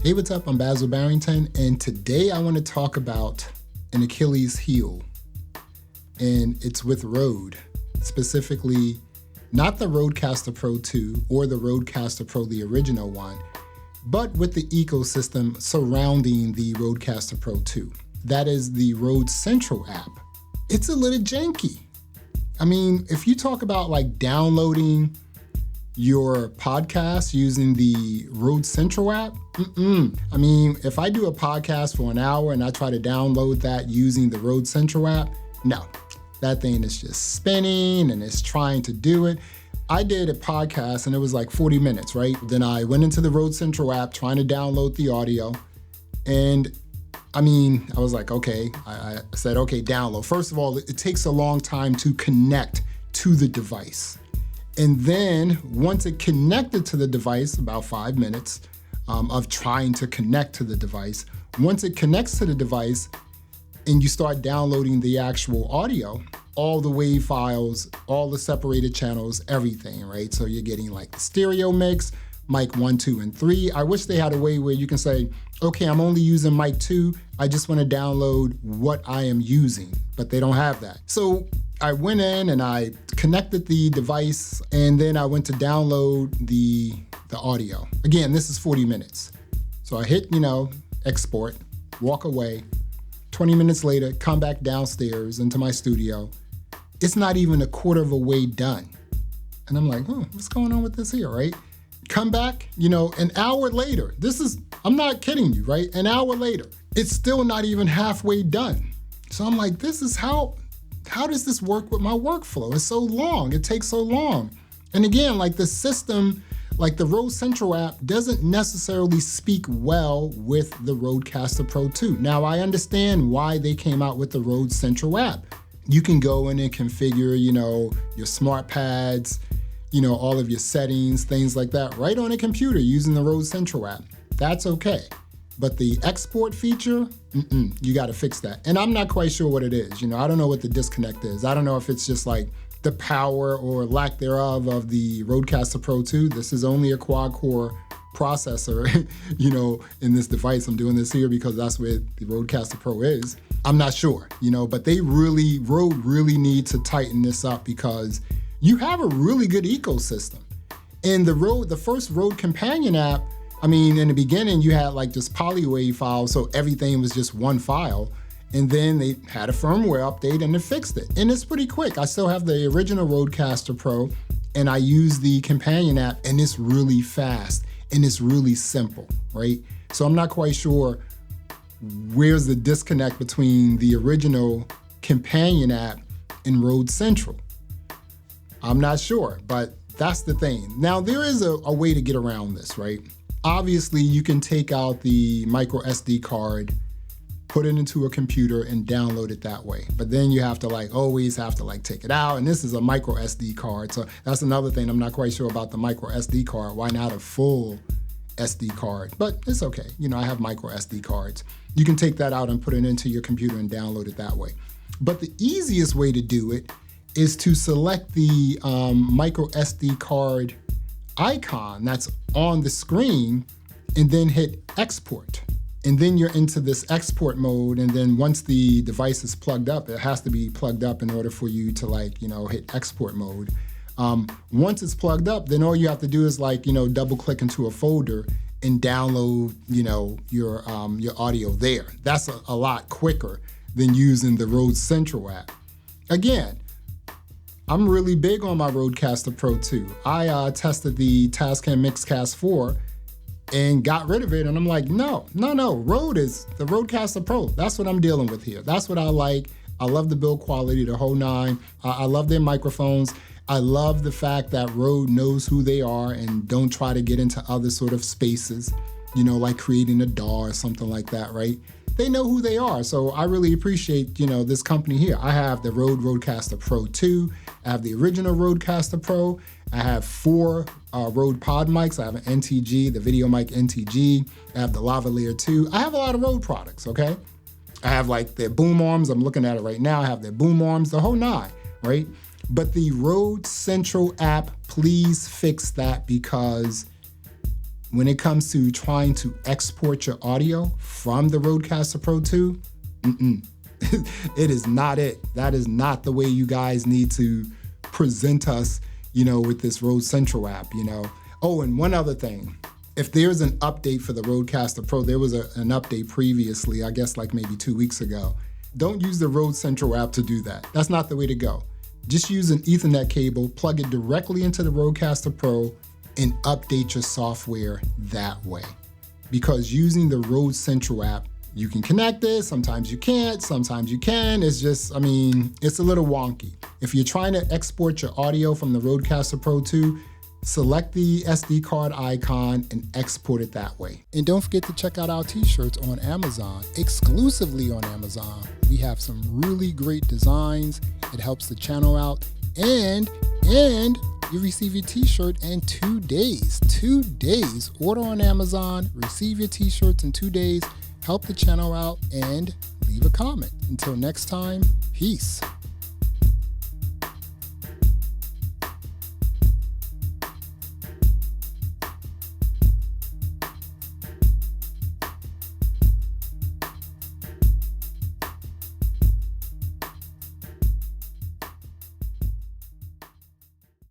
Hey, what's up? I'm Basil Barrington, and today I want to talk about an Achilles heel, and it's with Rode, specifically not the Rodecaster Pro 2 or the Rodecaster Pro, the original one, but with the ecosystem surrounding the Rodecaster Pro 2. That is the Rode Central app. It's a little janky. I mean, if you talk about like downloading your podcast using the Rode Central app, I mean, if I do a podcast for an hour and I try to download that using the Rode Central app, no, that thing is just spinning and it's trying to do it. I did a podcast and it was like 40 minutes, right? Then I went into the Rode Central app trying to download the audio. And I mean, I was like, okay, I said, okay, download. First of all, it takes a long time to connect to the device. And then once it connected to the device, about 5 minutes of trying to connect to the device, once it connects to the device and you start downloading the actual audio, all the WAV files, all the separated channels, everything, right? So you're getting like the stereo mix, mic 1, 2, and 3. I wish they had a way where you can say, okay, I'm only using mic 2. I just want to download what I am using, but they don't have that. So I went in and I connected the device and then I went to download the audio. Again, this is 40 minutes. So I hit, export, walk away. 20 minutes later, come back downstairs into my studio. It's not even a quarter of a way done. And I'm like, what's going on with this here, right? Come back, an hour later. I'm not kidding you, right? An hour later, it's still not even halfway done. So I'm like, how does this work with my workflow? It's so long, it takes so long. And again, like the system, like the Rode Central app doesn't necessarily speak well with the Rodecaster Pro 2. Now I understand why they came out with the Rode Central app. You can go in and configure, your smart pads, all of your settings, things like that, right on a computer using the Rode Central app. That's okay. But the export feature, you got to fix that. And I'm not quite sure what it is. I don't know what the disconnect is. I don't know if it's just like the power or lack thereof of the Rodecaster Pro 2. This is only a quad-core processor, in this device. I'm doing this here because that's where the Rodecaster Pro is. I'm not sure, but Rode really need to tighten this up because you have a really good ecosystem. And the first Rode Companion app, I mean, in the beginning, you had like just polywave files, so everything was just one file. And then they had a firmware update and it fixed it. And it's pretty quick. I still have the original Rodecaster Pro and I use the Companion app and it's really fast and it's really simple, right? So I'm not quite sure where's the disconnect between the original Companion app and Rode Central. I'm not sure, but that's the thing. Now there is a way to get around this, right? Obviously you can take out the micro SD card, put it into a computer and download it that way. But then you have to always take it out. And this is a micro SD card. So that's another thing. I'm not quite sure about the micro SD card. Why not a full SD card? But it's okay. I have micro SD cards. You can take that out and put it into your computer and download it that way. But the easiest way to do it is to select the micro SD card icon that's on the screen and then hit export. And then you're into this export mode. And then once the device is plugged up, it has to be plugged up in order for you to hit export mode. Once it's plugged up, then all you have to do is double click into a folder and download, your audio there. That's a lot quicker than using the Rode Central app. Again, I'm really big on my Rodecaster Pro 2. I tested the Tascam Mixcast 4 and got rid of it. And I'm like, no, Rode is the Rodecaster Pro. That's what I'm dealing with here. That's what I like. I love the build quality, the whole nine. I love their microphones. I love the fact that Rode knows who they are and don't try to get into other sort of spaces, like creating a DAW or something like that, right? They know who they are. So I really appreciate, this company here. I have the Rode Rodecaster Pro 2. I have the original Rodecaster Pro. I have 4 Rode pod mics. I have an NTG, the Video Mic NTG. I have the Lavalier 2. I have a lot of Rode products, okay? I have their boom arms. I'm looking at it right now. I have their boom arms, the whole nine, right? But the Rode Central app, please fix that because when it comes to trying to export your audio from the Rodecaster Pro 2, it is not it. That is not the way you guys need to present us, with this Rode Central app, Oh, and one other thing. If there's an update for the Rodecaster Pro, there was an update previously, I guess like maybe 2 weeks ago. Don't use the Rode Central app to do that. That's not the way to go. Just use an Ethernet cable, plug it directly into the Rodecaster Pro, and update your software that way. Because using the Rode Central app, you can connect it, sometimes you can't, sometimes you can. It's just, it's a little wonky. If you're trying to export your audio from the Rodecaster Pro 2, select the SD card icon and export it that way. And don't forget to check out our t-shirts on Amazon, exclusively on Amazon. We have some really great designs. It helps the channel out. And you receive your t-shirt in 2 days. 2 days. Order on Amazon, receive your t-shirts in 2 days. Help the channel out and leave a comment. Until next time, peace.